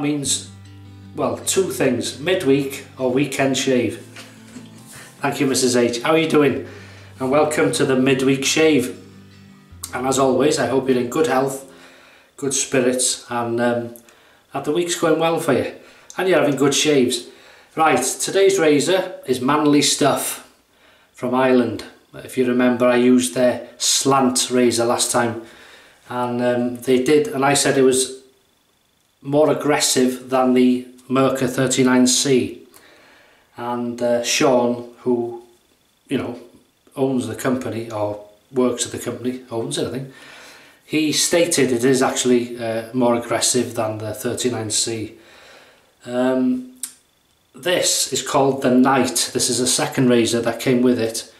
that means, well, two things: midweek or weekend shave. Thank you, Mrs. H. How are you doing? And welcome to the midweek shave. And as always, I hope you're in good health, good spirits, and that the week's going well for you, and you're having good shaves. Right, today's razor is Manly Stuff from Ireland. If you remember, I used their slant razor last time, and they did, and I said it was more aggressive than the Merca 39C. And Sean, who, you know, owns the company, or works at the company, owns it I think, he stated it is actually more aggressive than the 39C. This is called the Knight. This is a second razor that came with it.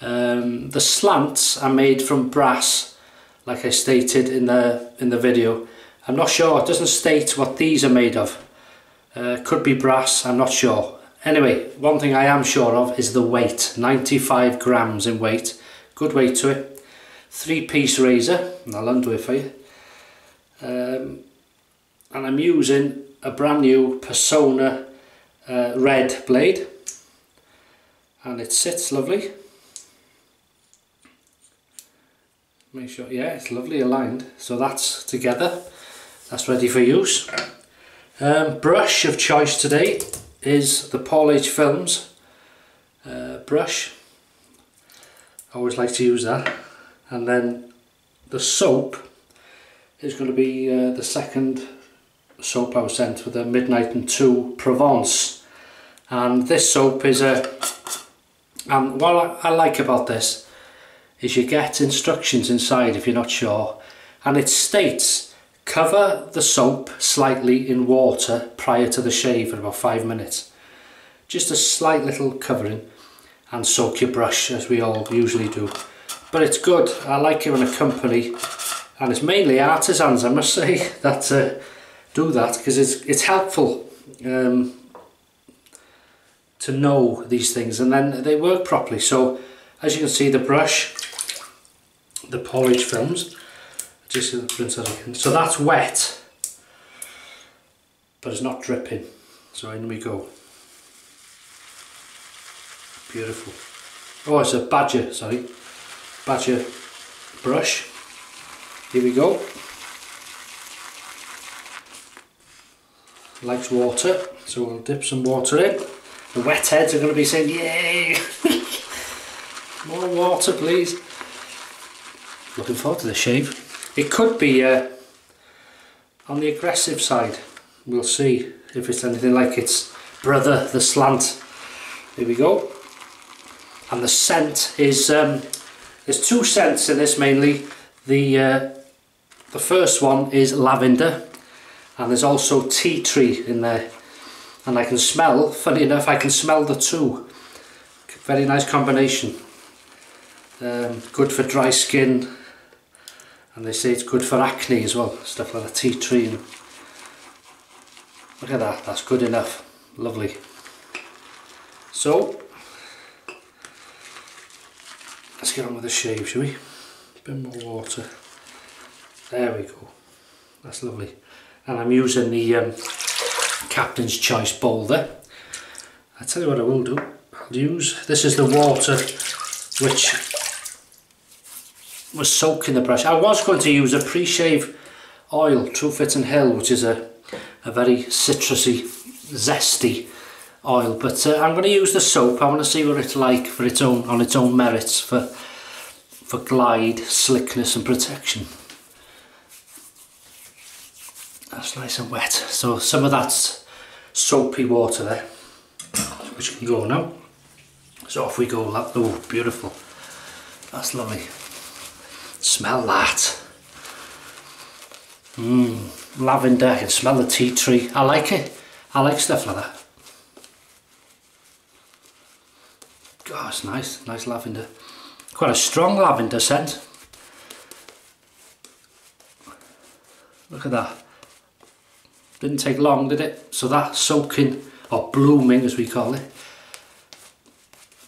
The slants are made from brass, like I stated in the video. I'm not sure, it doesn't state what these are made of. Could be brass, I'm not sure. Anyway, one thing I am sure of is the weight, 95 grams in weight. Good weight to it. 3-piece razor, and I'll undo it for you. And I'm using a brand new Persona red blade, and it sits lovely. Make sure, yeah, it's lovely aligned. So that's together, that's ready for use. Brush of choice today is the Paul H. Films brush. I always like to use that. And then the soap is going to be the second soap I was sent with, the MidnightandTwo Provence. And this soap is and what I like about this is you get instructions inside if you're not sure, and it states cover the soap slightly in water prior to the shave for about 5 minutes. Just a slight little covering, and soak your brush as we all usually do. But it's good. I like it in a company, and it's mainly artisans, I must say, that do that, because it's helpful to know these things, and then they work properly. So as you can see, the brush, the Paul H. Films, just rinse that again. So that's wet, but it's not dripping. So in we go. Beautiful. Oh, it's a badger, sorry. Badger brush. Here we go. Likes water, so we'll dip some water in. The wet heads are going to be saying, yay! More water, please. Looking forward to the shave. It could be on the aggressive side. We'll see if it's anything like its brother, the slant. Here we go. And the scent is, there's two scents in this mainly. The first one is lavender, and there's also tea tree in there. And I can smell, funny enough, I can smell the two. Very nice combination. Good for dry skin, and they say it's good for acne as well, stuff like that, tea tree. And look at that, that's good enough. Lovely. So, let's get on with the shave, shall we? A bit more water. There we go. That's lovely. And I'm using the Captain's Choice bowl there. I tell you what I will do. I'll use, this is the water which was soaking the brush. I was going to use a pre-shave oil, True Fit and Hill, which is a very citrusy, zesty oil, but I'm going to use the soap. I want to see what it's like for its own, on its own merits, for glide, slickness and protection. That's nice and wet. So some of that's soapy water there, which can go now. So off we go. Oh, beautiful. That's lovely. Smell that. Lavender, I can smell the tea tree. I like it. I like stuff like that. God, it's nice. Nice lavender. Quite a strong lavender scent. Look at that. Didn't take long, did it? So that's soaking, or blooming as we call it.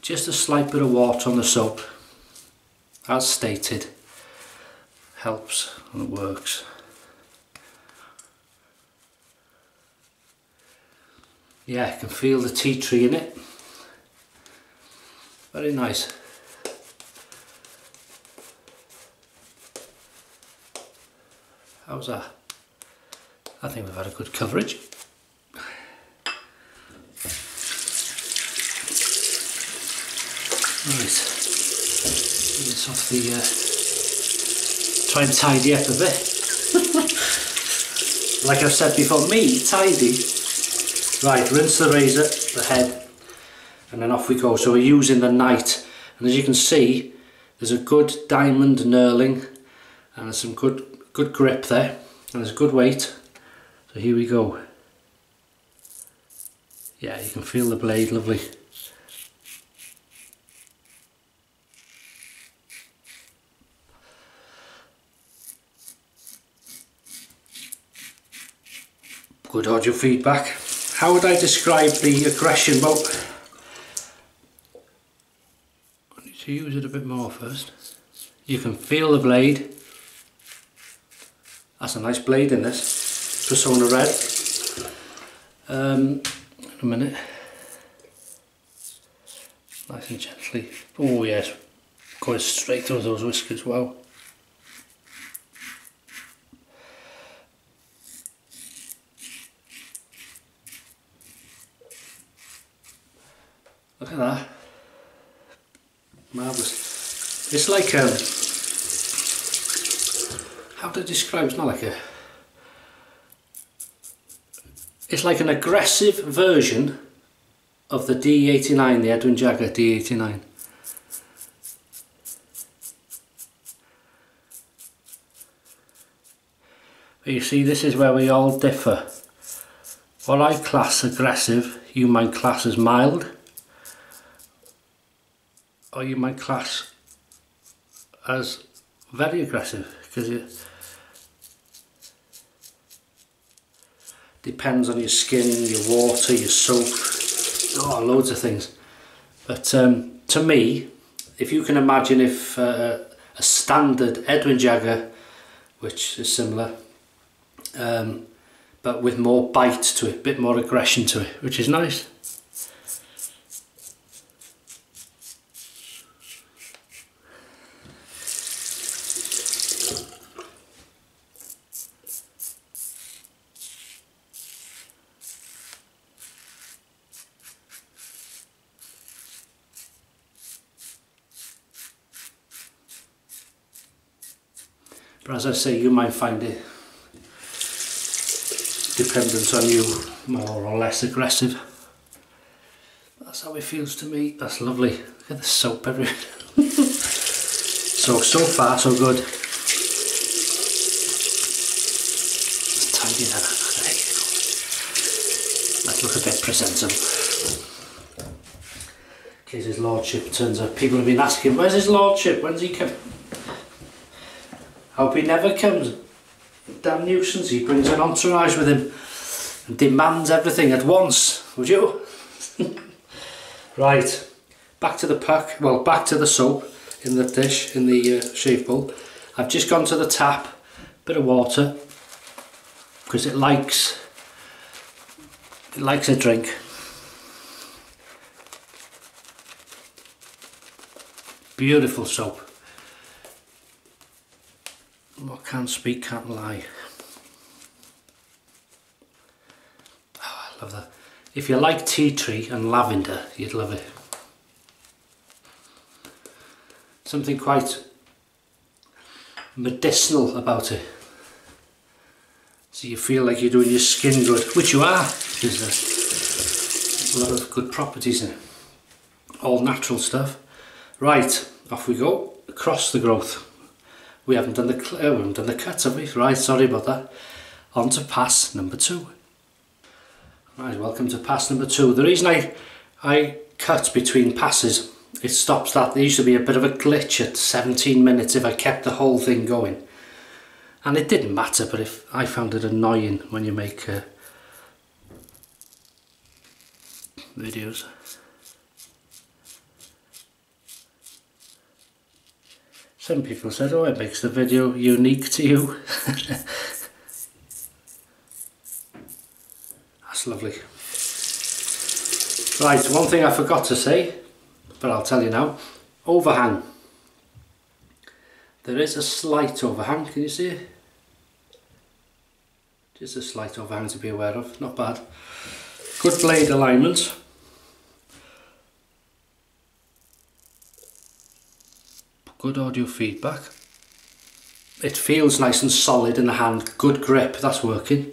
Just a slight bit of water on the soap, as stated. Helps and it works. Yeah, I can feel the tea tree in it. Very nice. How's that? I think we've had a good coverage. Right, this off the, try and tidy up a bit. Like I've said before, me, tidy. Right, rinse the razor, the head, and then off we go. So we're using the Night, and as you can see, there's a good diamond knurling, and there's some good grip there, and there's good weight. So here we go. Yeah, you can feel the blade, lovely. Good audio feedback. How would I describe the aggression? Well, I need to use it a bit more first. You can feel the blade. That's a nice blade in this. Persona Red. In a minute. Nice and gently. Oh yes, going straight through those whiskers, wow. Look at that. Marvellous. It's like how to describe, it's not like a, it's like an aggressive version of the D89, the Edwin Jagger D89. But you see, this is where we all differ. What I class aggressive, you might class as mild, or you might class as very aggressive, because it depends on your skin, your water, your soap, loads of things. But to me, if you can imagine if a standard Edwin Jagger, which is similar, but with more bite to it, a bit more aggression to it, which is nice. But as I say, you might find it dependent on you, more or less aggressive. That's how it feels to me. That's lovely. Look at the soap everywhere. So far so good. Let's tidy that up. There you go. Let's look a bit presentable. In case his lordship turns up. People have been asking, where's his lordship? When's he come? Hope he never comes. Damn nuisance, he brings an entourage with him and demands everything at once, would you? Right, back to the pack, well, back to the soap in the dish, in the shave bowl. I've just gone to the tap, bit of water, because it likes a drink. Beautiful soap. What can't speak can't lie. Oh, I love that. If you like tea tree and lavender, you'd love it. Something quite medicinal about it. So you feel like you're doing your skin good, which you are, because there's a lot of good properties in it. All natural stuff. Right, off we go, across the growth. We haven't done the cuts, have we? Right, sorry about that. On to pass number 2. Right, welcome to pass number 2. The reason I cut between passes, it stops that. There used to be a bit of a glitch at 17 minutes if I kept the whole thing going. And it didn't matter, but if I found it annoying when you make videos. Some people said, oh, it makes the video unique to you. That's lovely. Right, one thing I forgot to say, but I'll tell you now. Overhang. There is a slight overhang, can you see it? Just a slight overhang to be aware of, not bad. Good blade alignment. Good audio feedback. It feels nice and solid in the hand, good grip, that's working.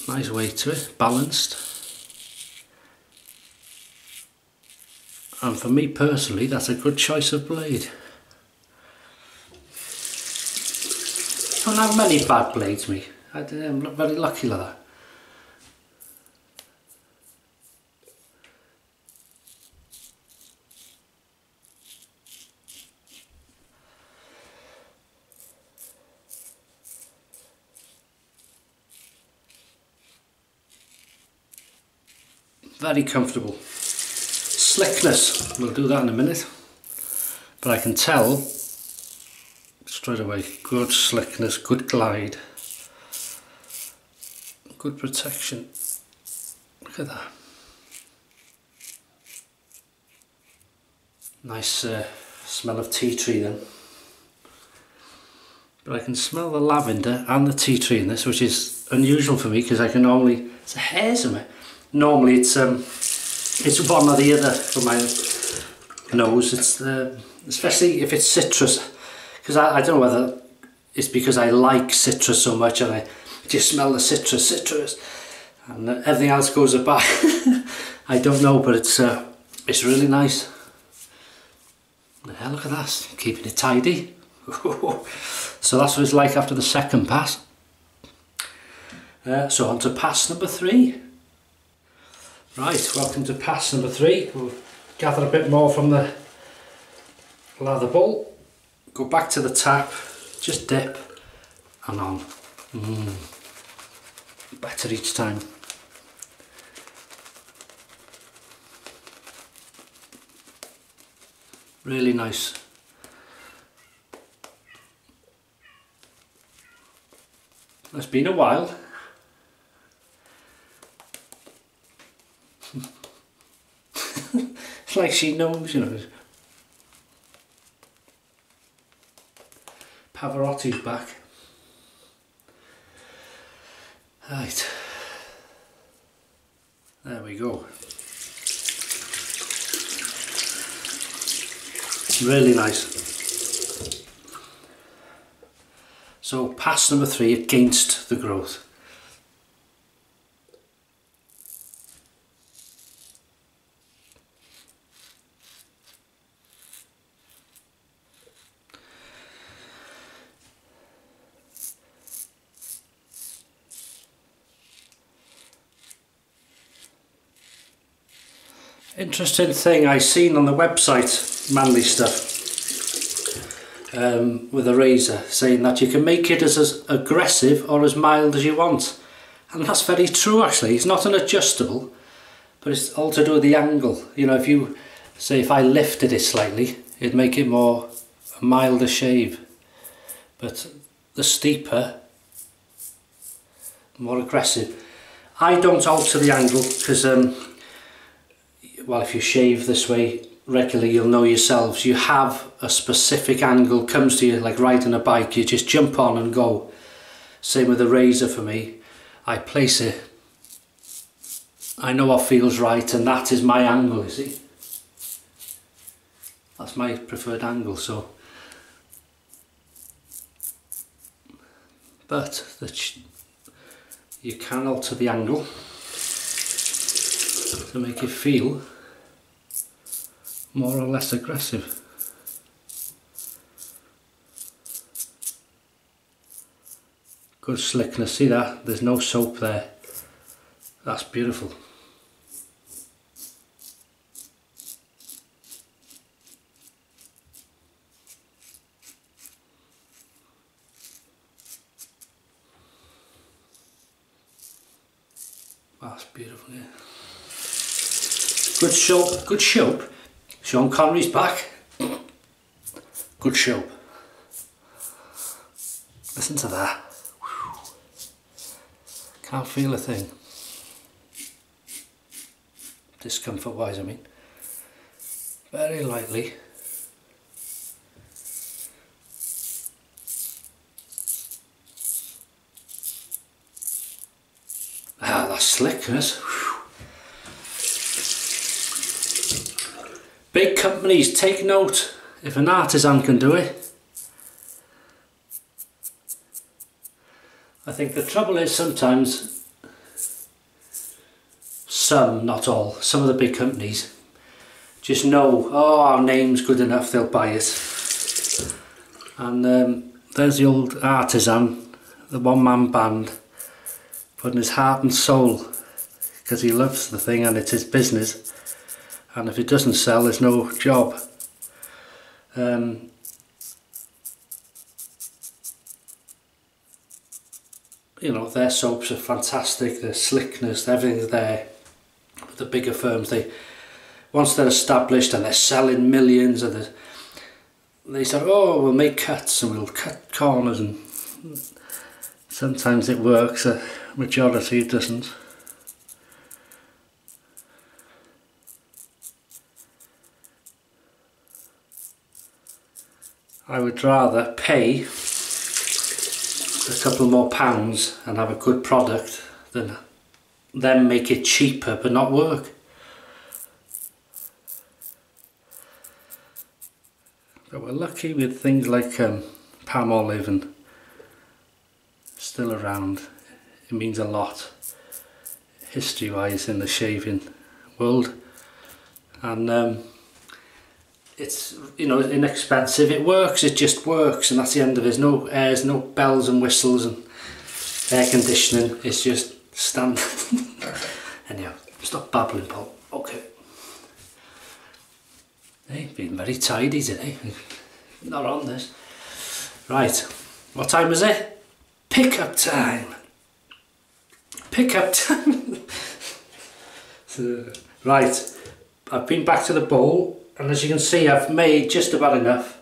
Nice weight to it, balanced. And for me personally, that's a good choice of blade. I don't have many bad blades, me. I'm not very lucky like that. Very comfortable. Slickness, we'll do that in a minute. But I can tell straight away, good slickness, good glide, good protection. Look at that. Nice smell of tea tree then. But I can smell the lavender and the tea tree in this, which is unusual for me because I can normally, it's a hair somewhere. Normally it's one or the other for my nose. It's especially if it's citrus, because I don't know whether it's because I like citrus so much and I just smell the citrus, and everything else goes by. I don't know, but it's really nice. Yeah, look at that, keeping it tidy. So that's what it's like after the second pass. So on to pass number 3. Right, welcome to pass number 3. We'll gather a bit more from the lather bowl, go back to the tap, just dip and on. Better each time. Really nice. It's been a while. It's like she knows, you know. Pavarotti's back. Right. There we go. Really nice. So pass number 3 against the growth. Interesting thing I seen on the website, Manly Stuff, with a razor, saying that you can make it as aggressive or as mild as you want, and that's very true actually. It's not an adjustable, but it's all to do with the angle. You know, if you say, if I lifted it slightly, it'd make it more a milder shave, but the steeper, more aggressive. I don't alter the angle because well, if you shave this way regularly, you'll know yourselves, you have a specific angle comes to you, like riding a bike, you just jump on and go. Same with the razor for me. I place it, I know what feels right, and that is my angle, you see. That's my preferred angle, so. But you can alter the angle to make it feel more or less aggressive. Good slickness, see that? There's no soap there. That's beautiful. That's beautiful, yeah. Good soap, good soap. Sean Connery's back. Good soap. Listen to that. Whew. Can't feel a thing. discomfort wise I mean. Very lightly. Ah, that's slickness. Big companies, take note. If an artisan can do it. I think the trouble is sometimes, some, not all, some of the big companies just know, oh, our name's good enough, they'll buy it. And there's the old artisan, the one-man band, putting his heart and soul, because he loves the thing and it's his business. And if it doesn't sell, there's no job. You know, their soaps are fantastic, their slickness, everything's there. But the bigger firms, once they're established and they're selling millions, and they say, oh, we'll make cuts and we'll cut corners, and sometimes it works, a majority it doesn't. I would rather pay a couple more pounds and have a good product than them make it cheaper but not work. But we're lucky with things like palm olive and still around. It means a lot history wise in the shaving world, and it's, you know, inexpensive, it works, it just works, and that's the end of it. There's no airs, no bells and whistles and air conditioning, it's just standard. Anyhow, stop babbling, Paul. Okay. Hey, being very tidy today. Not on this. Right, what time is it? Pick-up time. Pick-up time. So, right, I've been back to the bowl. And as you can see, I've made just about enough.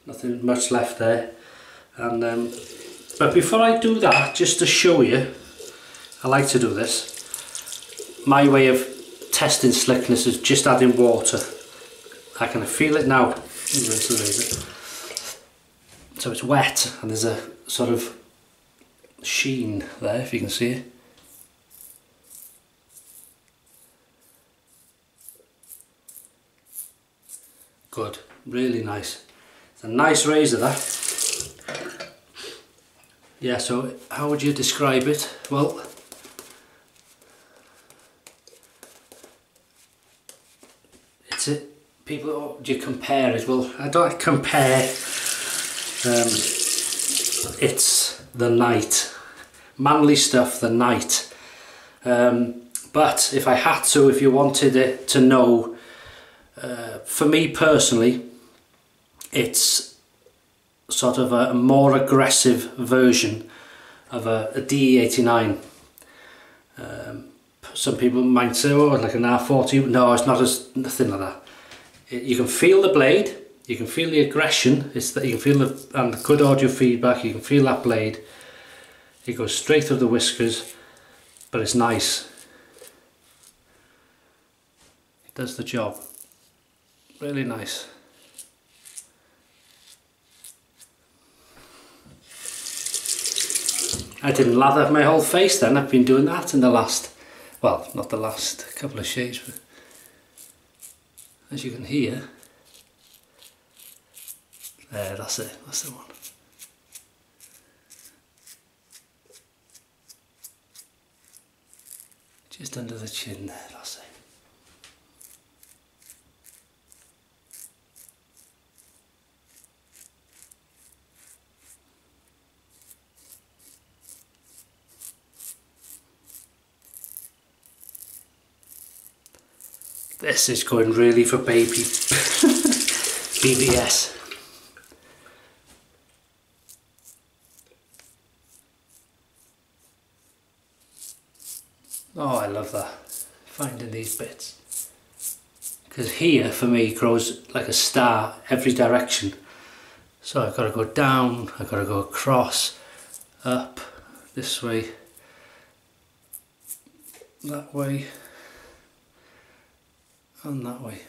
Nothing much left there. And but before I do that, just to show you, I like to do this. My way of testing slickness is just adding water. I can feel it now. So it's wet, and there's a sort of sheen there, if you can see it. Good, really nice. It's a nice razor, that. Yeah, so how would you describe it? Well, it's it. People, oh, do you compare it? Well, I don't compare. It's the night. Manly stuff, the night. But if I had to, if you wanted it to know, for me personally, it's sort of a more aggressive version of a DE89. Some people might say, oh, like an R40. No, it's not, as nothing like that. You can feel the blade, you can feel the aggression, it's that you can feel and the good audio feedback, you can feel that blade. It goes straight through the whiskers, but it's nice. It does the job. Really nice. I didn't lather my whole face then. I've been doing that in the last, well, not the last couple of shaves, but as you can hear, there, that's it, that's the one. Just under the chin there, that's it. This is going really for baby BBS. Oh, I love that, finding these bits. Because here, for me, grows like a star every direction. So I've got to go down, I've got to go across, up, this way, that way. and that way,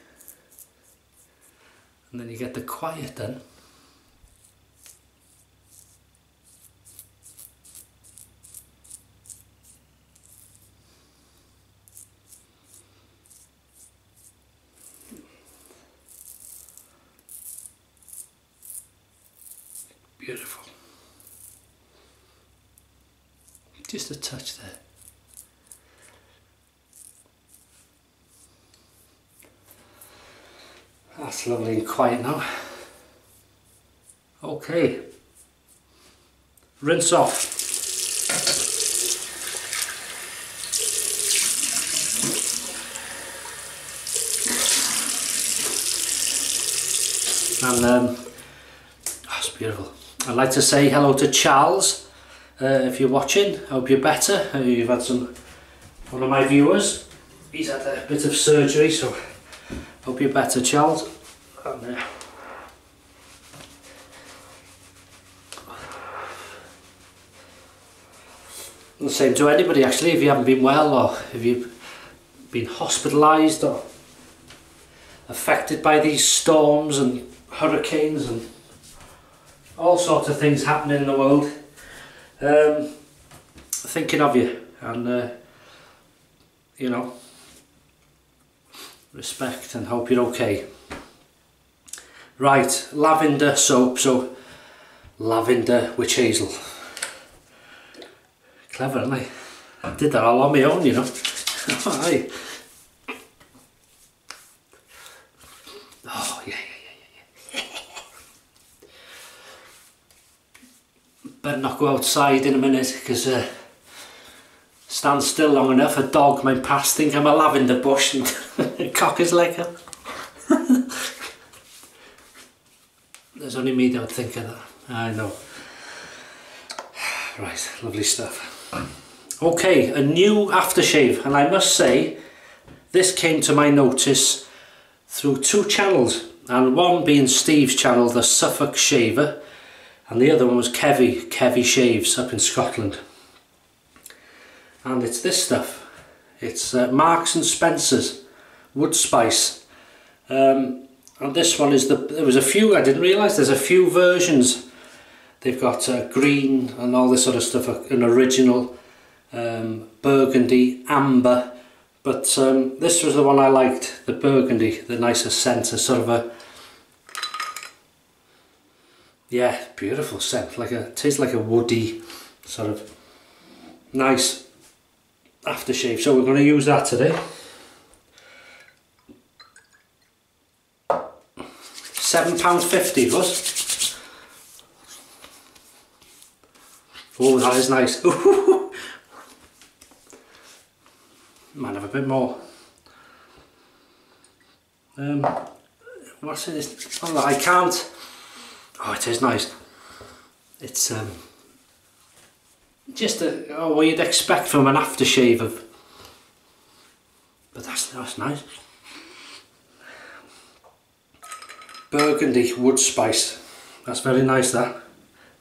and then you get the quiet then. Beautiful. Just a touch there. That's lovely and quiet now. Okay. Rinse off. And that's beautiful. I'd like to say hello to Charles. If you're watching, I hope you're better. You've had one of my viewers, he's had a bit of surgery, so hope you're better, Charles. And, the same to anybody actually, if you haven't been well, or if you've been hospitalised or affected by these storms and hurricanes and all sorts of things happening in the world. Thinking of you, and you know, respect and hope you're okay. Right, lavender soap, so lavender witch hazel. Clever, isn't I did that all on my own, you know. Aye. Oh yeah. Better not go outside in a minute, because stand still long enough, a dog might pass, think I'm a lavender bush and cock his leg up. There's only me that would think of that. I know. Right, lovely stuff. Okay, a new aftershave, and I must say this came to my notice through two channels, and one being Steve's channel, the Suffolk Shaver, and the other one was Kevy Shaves up in Scotland. And it's this stuff. It's Marks and Spencer's Wood Spice. And this one is there was a few, I didn't realise there's a few versions. They've got green and all this sort of stuff, an original, burgundy, amber. But this was the one I liked, the burgundy, the nicer scent, a sort of a, yeah, beautiful scent, tastes like a woody, sort of nice aftershave. So we're going to use that today. £7.50 was. Oh, that is nice. Might have a bit more. What's in this? Oh, I can't. Oh, it is nice. It's just what you'd expect from an aftershave of, but that's nice. Burgundy wood spice. That's very nice. That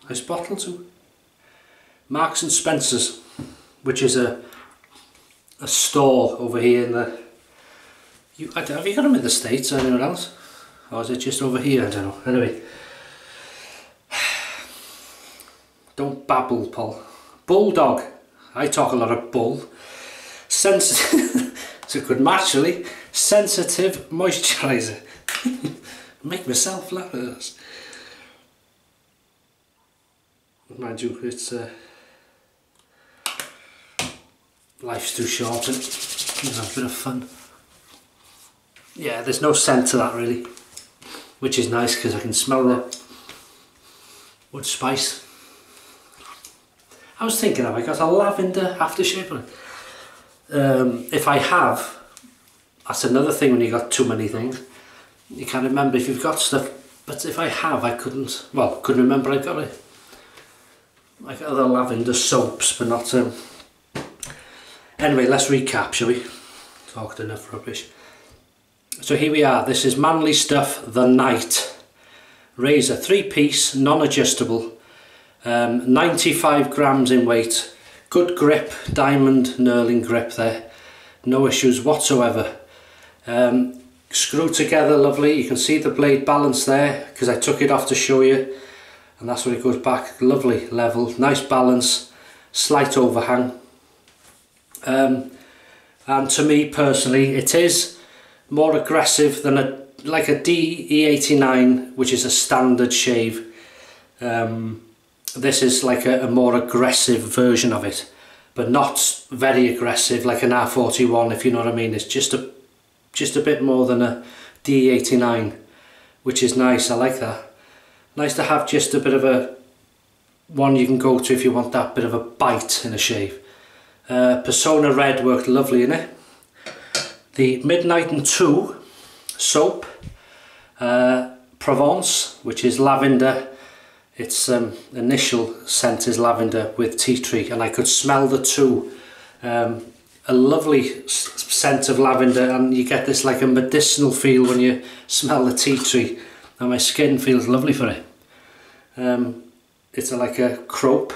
nice bottle too. Marks and Spencer's, which is a store over here in the. Have you got them in the States or anywhere else, or is it just over here? I don't know. Anyway. Don't babble, Paul. Bulldog. I talk a lot of bull. Sensitive. It's a good match, really. Sensitive moisturiser. Make myself laugh at this. Mind you, it's life's too short and have a bit of fun. Yeah, there's no scent to that really, which is nice because I can smell the wood spice. I was thinking, have I got a lavender aftershave? If I have, that's another thing when you got too many things. You can't remember if you've got stuff, but if I have, I couldn't remember I got it. I got other lavender soaps, but not... Anyway, let's recap, shall we? Talked enough rubbish. So here we are, this is Manly Stuff The Night. Razor, 3-piece, non-adjustable. 95 grams in weight, good grip, diamond knurling grip there, no issues whatsoever. screwed together lovely. You can see the blade balance there because I took it off to show you, and that's when it goes back. Lovely level, nice balance, slight overhang. And to me personally, it is more aggressive than a DE89, which is a standard shave. This is like a more aggressive version of it, but not very aggressive like an R41, if you know what I mean. It's just a bit more than a DE89, which is nice. I like that. Nice to have just a bit of a one you can go to if you want that bit of a bite in a shave. Persona Red worked lovely in it. The Midnight&Two soap, Provence, which is lavender. Its initial scent is lavender with tea tree, and I could smell the two. A lovely scent of lavender, and you get this like a medicinal feel when you smell the tea tree, and my skin feels lovely for it. It's like a crope,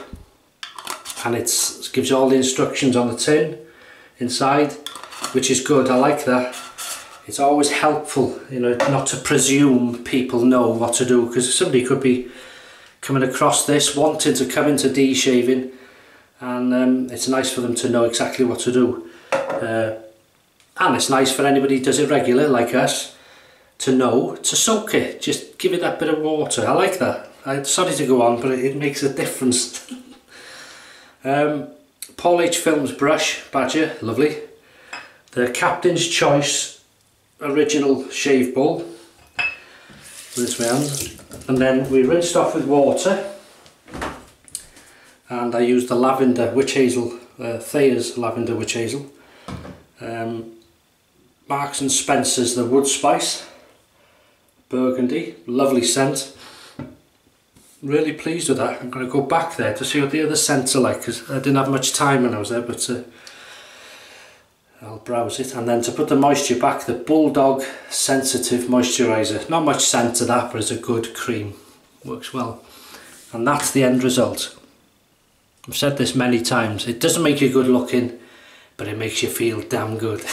and it gives you all the instructions on the tin inside, which is good. I like that. It's always helpful, you know, not to presume people know what to do, because somebody could be coming across this wanting to come into de-shaving, and it's nice for them to know exactly what to do. And it's nice for anybody who does it regular like us to know to soak it. Just give it that bit of water. I like that. I'm sorry to go on, but it makes a difference. Paul H. Films brush, Badger, lovely. The Captain's Choice original shave bowl with this round, and then we rinsed off with water, and I used the lavender witch hazel, Thayer's lavender witch hazel, Marks and Spencer's the wood spice, burgundy, lovely scent. Really pleased with that. I'm going to go back there to see what the other scents are like, because I didn't have much time when I was there, but I'll browse it. And then to put the moisture back, the Bulldog Sensitive Moisturiser. Not much scent to that, but it's a good cream. Works well. And that's the end result. I've said this many times. It doesn't make you good looking, but it makes you feel damn good.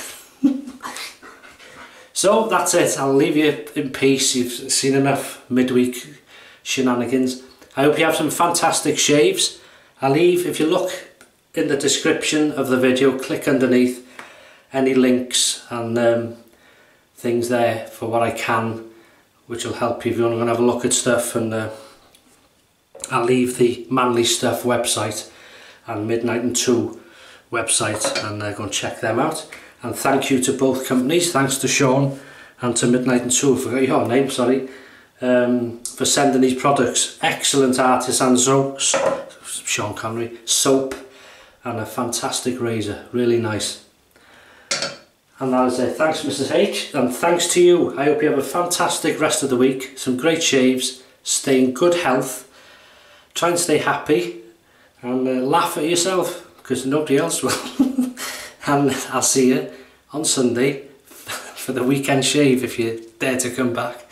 So that's it. I'll leave you in peace. You've seen enough midweek shenanigans. I hope you have some fantastic shaves. I'll leave, if you look in the description of the video, click underneath, any links and things there for what I can, which will help you if you want to have a look at stuff. And I'll leave the Manly Stuff website and Midnight&Two website, and go and check them out. And thank you to both companies. Thanks to Sean and to Midnight&Two, I forgot your name, sorry, for sending these products. Excellent artisan soaps, Sean Connery, soap, and a fantastic razor, really nice. And that is it. Thanks Mrs H, and thanks to you. I hope you have a fantastic rest of the week, some great shaves, stay in good health, try and stay happy, and laugh at yourself, because nobody else will. And I'll see you on Sunday for the weekend shave if you dare to come back.